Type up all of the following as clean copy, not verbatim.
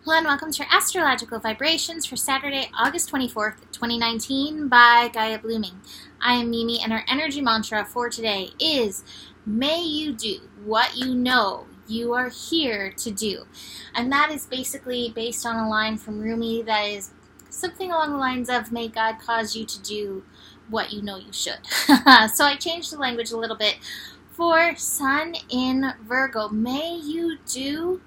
Hello and welcome to your astrological vibrations for Saturday, August 24th, 2019 by Gaia Blooming. I am Mimi and our energy mantra for today is, may you do what you know you are here to do. And that is basically based on a line from Rumi that is something along the lines of, may God cause you to do what you know you should. So I changed the language a little bit for Sun in Virgo. May you do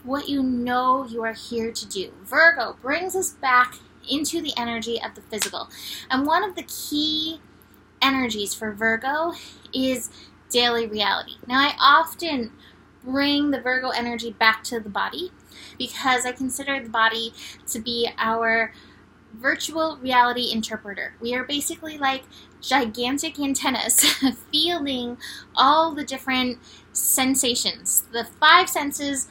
what you know you are here to do. Virgo brings us back into the energy of the physical. And one of the key energies for Virgo is daily reality. Now, I often bring the Virgo energy back to the body because I consider the body to be our virtual reality interpreter. We are basically like gigantic antennas feeling all the different sensations, the five senses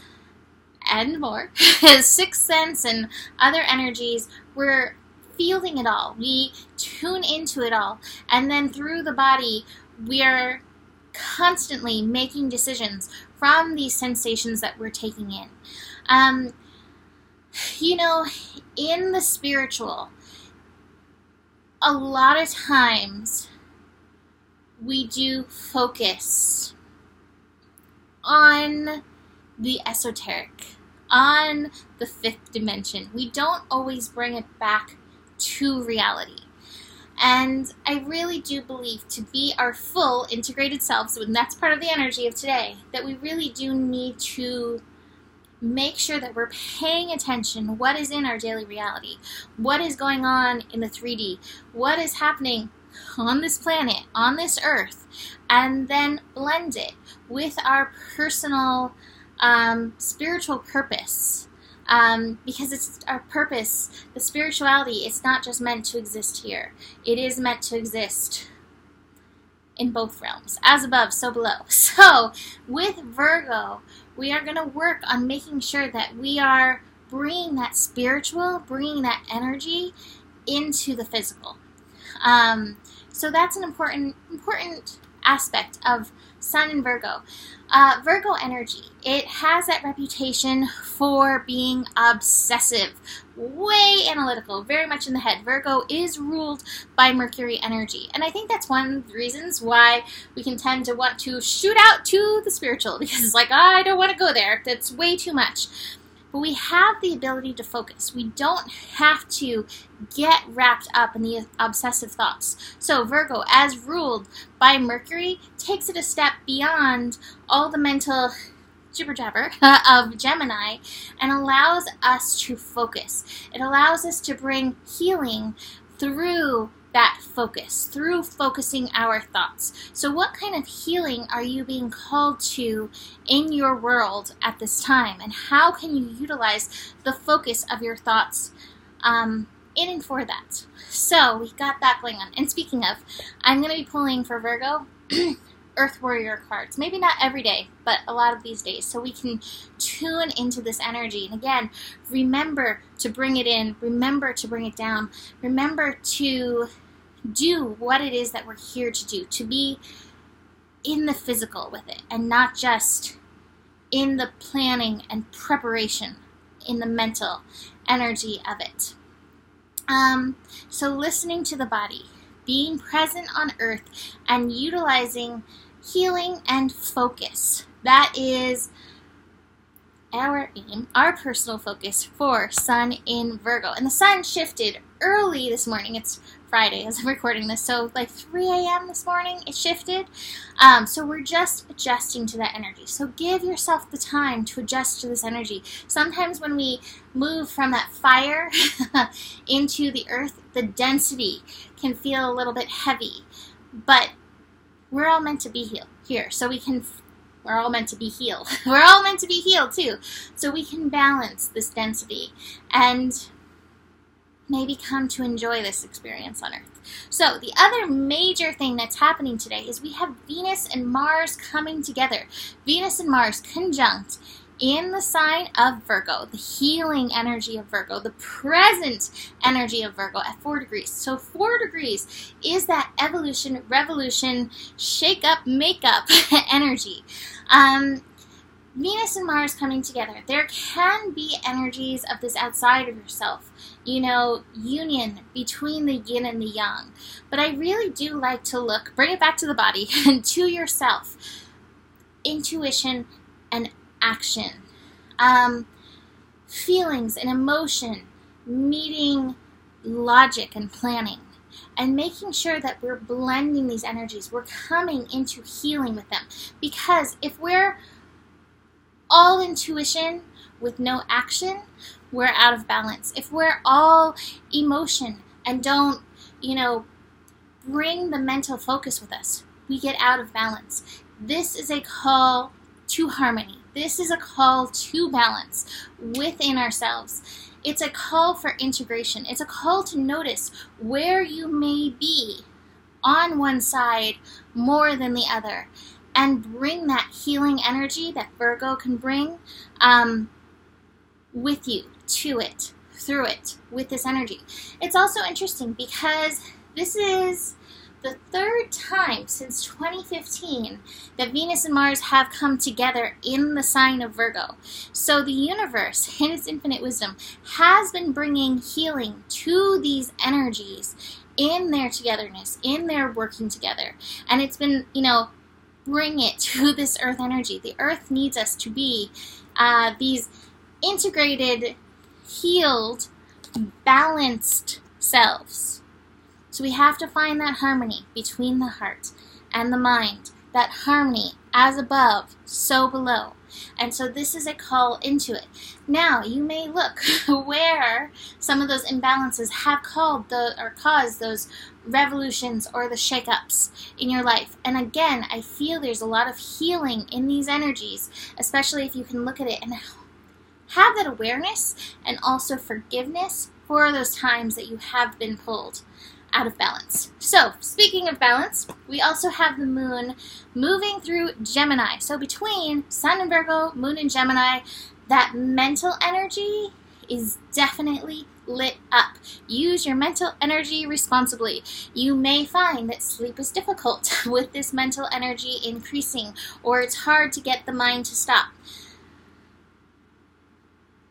and more, sixth sense and other energies. We're feeling it all. We tune into it all. And then through the body, we are constantly making decisions from these sensations that we're taking in. In the spiritual, a lot of times we do focus on the esoteric, on the fifth dimension. We don't always bring it back to reality. And I really do believe to be our full integrated selves, and that's part of the energy of today, that we really do need to make sure that we're paying attention what is in our daily reality, what is going on in the 3D, what is happening on this planet, on this earth, and then blend it with our personal spiritual purpose, because it's our purpose. The spirituality is not just meant to exist here. It is meant to exist in both realms, as above, so below. So with Virgo, we are going to work on making sure that we are bringing that spiritual, bringing that energy into the physical. So that's an important aspect of Sun in Virgo. Virgo energy, it has that reputation for being obsessive, way analytical, very much in the head. Virgo is ruled by Mercury energy. And I think that's one of the reasons why we can tend to want to shoot out to the spiritual, because it's like, I don't want to go there. That's way too much. But we have the ability to focus. We don't have to get wrapped up in the obsessive thoughts. So Virgo, as ruled by Mercury, takes it a step beyond all the mental jibber-jabber of Gemini and allows us to focus. It allows us to bring healing through that focus, through focusing our thoughts. So what kind of healing are you being called to in your world at this time? And how can you utilize the focus of your thoughts in and for that? So we've got that going on. And speaking of, I'm going to be pulling for Virgo Earth Warrior cards. Maybe not every day, but a lot of these days. So we can tune into this energy. And again, remember to bring it in. Remember to bring it down. Remember to do what it is that we're here to do. To be in the physical with it. And not just in the planning and preparation, in the mental energy of it. So listening to the body, being present on Earth, and utilizing healing and focus. That is our aim, our personal focus for Sun in Virgo. And the Sun shifted early this morning. It's Friday as I'm recording this, so like 3 a.m. this morning it shifted. So we're just adjusting to that energy. So give yourself the time to adjust to this energy. Sometimes when we move from that fire into the earth, the density can feel a little bit heavy, but we're all meant to be here. So we're all meant to be healed. We're all meant to be healed too. So we can balance this density and maybe come to enjoy this experience on Earth. So the other major thing that's happening today is we have Venus and Mars coming together. Venus and Mars conjunct in the sign of Virgo, the healing energy of Virgo, the present energy of Virgo at 4 degrees. So 4 degrees is that evolution, revolution, shake up, make up energy. Venus and Mars coming together, there can be energies of this outside of yourself, union between the yin and the yang. But I really do like to bring it back to the body and to yourself. Intuition and action. Feelings and emotion meeting logic and planning. And making sure that we're blending these energies. We're coming into healing with them. Because if we're all intuition with no action, we're out of balance. If we're all emotion and don't, bring the mental focus with us, we get out of balance. This is a call to harmony. This is a call to balance within ourselves. It's a call for integration. It's a call to notice where you may be on one side more than the other, and bring that healing energy that Virgo can bring with you, to it, through it, with this energy. It's also interesting because this is the third time since 2015 that Venus and Mars have come together in the sign of Virgo. So the universe, in its infinite wisdom, has been bringing healing to these energies in their togetherness, in their working together. And it's been, bring it to this earth energy. The earth needs us to be these integrated, healed, balanced selves. So we have to find that harmony between the heart and the mind, that harmony as above, so below. And so this is a call into it. Now, you may look where some of those imbalances have caused those revolutions or the shakeups in your life. And again, I feel there's a lot of healing in these energies, especially if you can look at it and have that awareness and also forgiveness for those times that you have been pulled out of balance. So, speaking of balance, we also have the moon moving through Gemini. So between Sun and Virgo, moon and Gemini, that mental energy is definitely lit up. Use your mental energy responsibly. You may find that sleep is difficult with this mental energy increasing, or it's hard to get the mind to stop.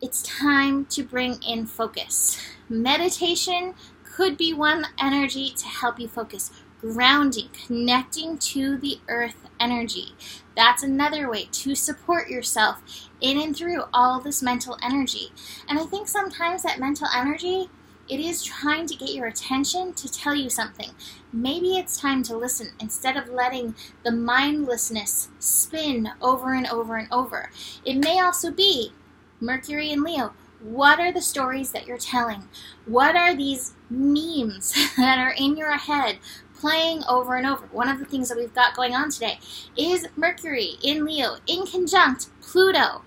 It's time to bring in focus. Meditation could be one energy to help you focus. Grounding, connecting to the earth energy. That's another way to support yourself in and through all this mental energy. And I think sometimes that mental energy, it is trying to get your attention to tell you something. Maybe it's time to listen instead of letting the mindlessness spin over and over and over. It may also be Mercury and Leo. What are the stories that you're telling? What are these memes that are in your head playing over and over? One of the things that we've got going on today is Mercury in Leo in conjunct Pluto.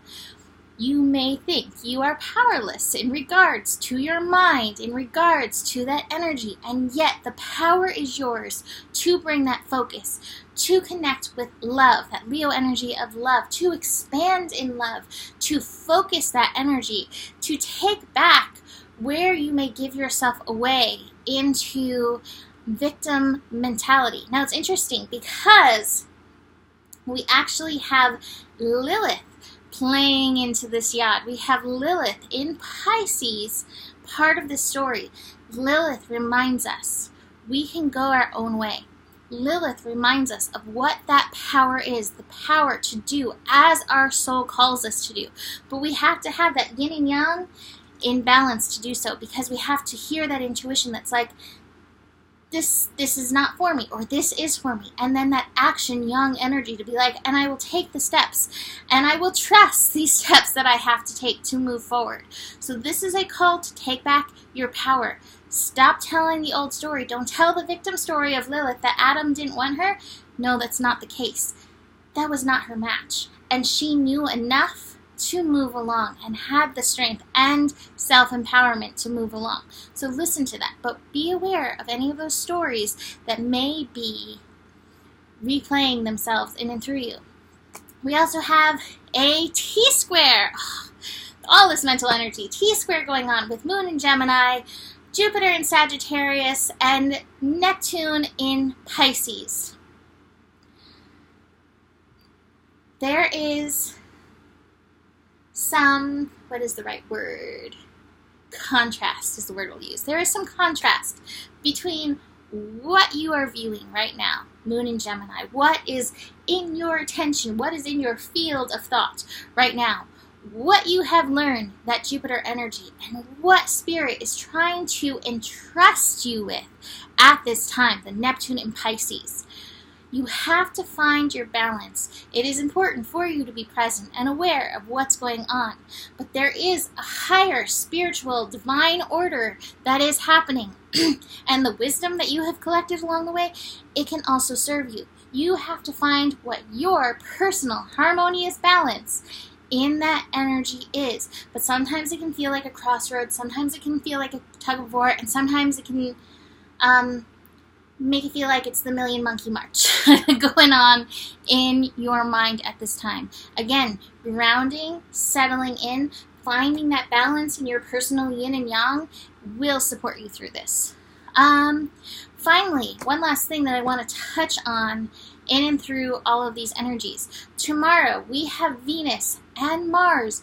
You may think you are powerless in regards to your mind, in regards to that energy, and yet the power is yours to bring that focus, to connect with love, that Leo energy of love, to expand in love, to focus that energy, to take back where you may give yourself away into victim mentality. Now it's interesting because we actually have Lilith playing into this yod. We have Lilith in Pisces, part of the story. Lilith reminds us we can go our own way. Lilith reminds us of what that power is, the power to do as our soul calls us to do. But we have to have that yin and yang in balance to do so, because we have to hear that intuition that's like, this is not for me, or this is for me. And then that action yang energy to be like, and I will take the steps, and I will trust these steps that I have to take to move forward. So this is a call to take back your power. Stop telling the old story. Don't tell the victim story of Lilith that Adam didn't want her. No, that's not the case. That was not her match. And she knew enough to move along and had the strength and self-empowerment to move along. So listen to that, but be aware of any of those stories that may be replaying themselves in and through you. We also have a T-square. All this mental energy. T-square going on with Moon in Gemini, Jupiter in Sagittarius, and Neptune in Pisces. There is some, what is the right word? Contrast is the word we'll use. There is some contrast between what you are viewing right now, Moon in Gemini, what is in your attention, what is in your field of thought right now, what you have learned, that Jupiter energy, and what Spirit is trying to entrust you with at this time, the Neptune in Pisces. You have to find your balance. It is important for you to be present and aware of what's going on. But there is a higher spiritual divine order that is happening. And the wisdom that you have collected along the way, it can also serve you. You have to find what your personal harmonious balance in that energy is. But sometimes it can feel like a crossroads, sometimes it can feel like a tug of war, and sometimes it can make it feel like it's the Million Monkey March going on in your mind at this time. Again, grounding, settling in, finding that balance in your personal yin and yang will support you through this. Finally, one last thing that I want to touch on in and through all of these energies. Tomorrow, we have Venus and Mars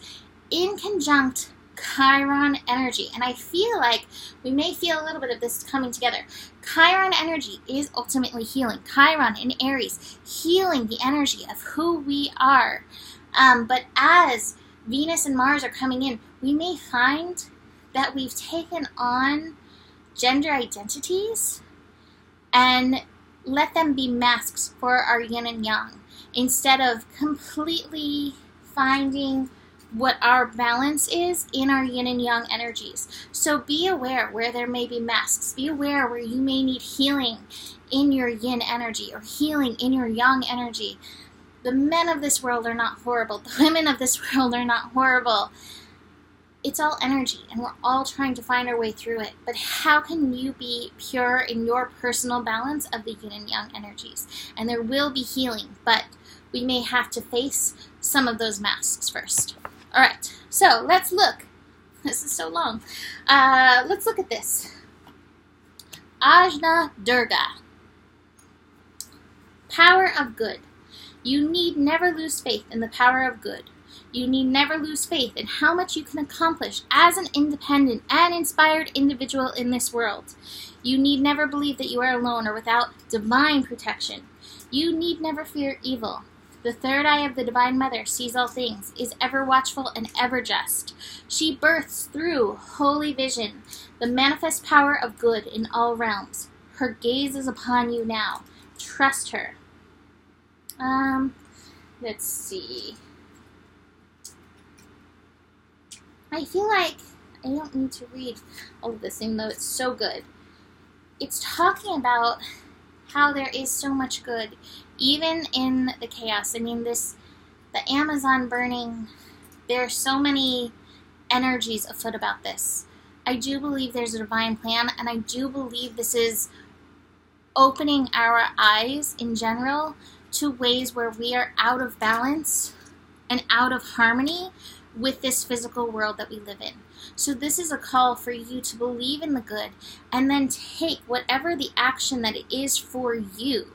in conjunct Chiron energy, and I feel like we may feel a little bit of this coming together. Chiron energy is ultimately healing. Chiron in Aries, healing the energy of who we are. But as Venus and Mars are coming in, we may find that we've taken on gender identities and let them be masks for our yin and yang, instead of completely finding what our balance is in our yin and yang energies. So be aware where there may be masks. Be aware where you may need healing in your yin energy or healing in your yang energy. The men of this world are not horrible. The women of this world are not horrible. It's all energy, and we're all trying to find our way through it. But how can you be pure in your personal balance of the yin and yang energies? And there will be healing, but we may have to face some of those masks first. All right, so let's look. This is so long. Let's look at this. Ajna Durga. Power of good. You need never lose faith in the power of good. You need never lose faith in how much you can accomplish as an independent and inspired individual in this world. You need never believe that you are alone or without divine protection. You need never fear evil. The third eye of the Divine Mother sees all things, is ever watchful and ever just. She births through holy vision the manifest power of good in all realms. Her gaze is upon you now. Trust her. Let's see. I feel like I don't need to read all of this, even though it's so good. It's talking about how there is so much good, even in the chaos. I mean, the Amazon burning, there are so many energies afoot about this. I do believe there's a divine plan, and I do believe this is opening our eyes in general to ways where we are out of balance and out of harmony with this physical world that we live in. So this is a call for you to believe in the good and then take whatever the action that it is for you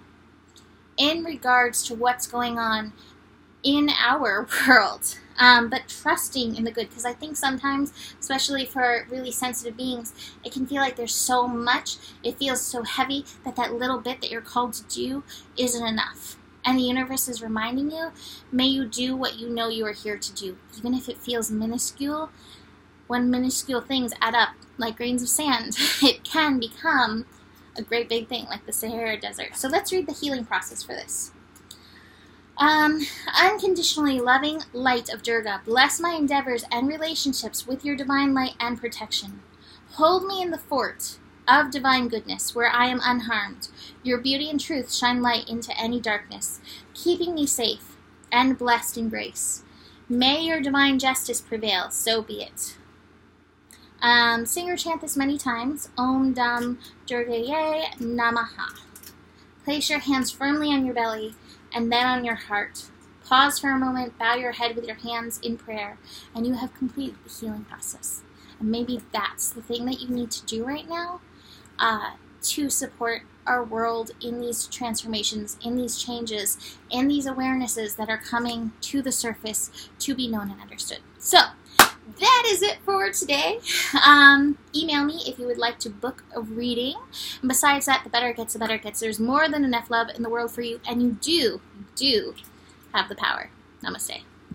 in regards to what's going on in our world. But trusting in the good, because I think sometimes, especially for really sensitive beings, it can feel like there's so much, it feels so heavy that that little bit that you're called to do isn't enough. And the universe is reminding you, may you do what you know you are here to do, even if it feels minuscule. When minuscule things add up like grains of sand, it can become a great big thing, like the Sahara Desert. So let's read the healing process for this. Unconditionally loving light of Durga, bless my endeavors and relationships with your divine light and protection. Hold me in the fort of divine goodness, where I am unharmed. Your beauty and truth shine light into any darkness, keeping me safe and blessed in grace. May your divine justice prevail, so be it. Sing or chant this many times. Om Dam Durgaye Namaha. Place your hands firmly on your belly and then on your heart. Pause for a moment, bow your head with your hands in prayer, and you have completed the healing process. And maybe that's the thing that you need to do right now to support our world in these transformations, in these changes, in these awarenesses that are coming to the surface to be known and understood. So, that is it for today. Email me if you would like to book a reading. And besides that, the better it gets, the better it gets. There's more than enough love in the world for you, and you do have the power. Namaste.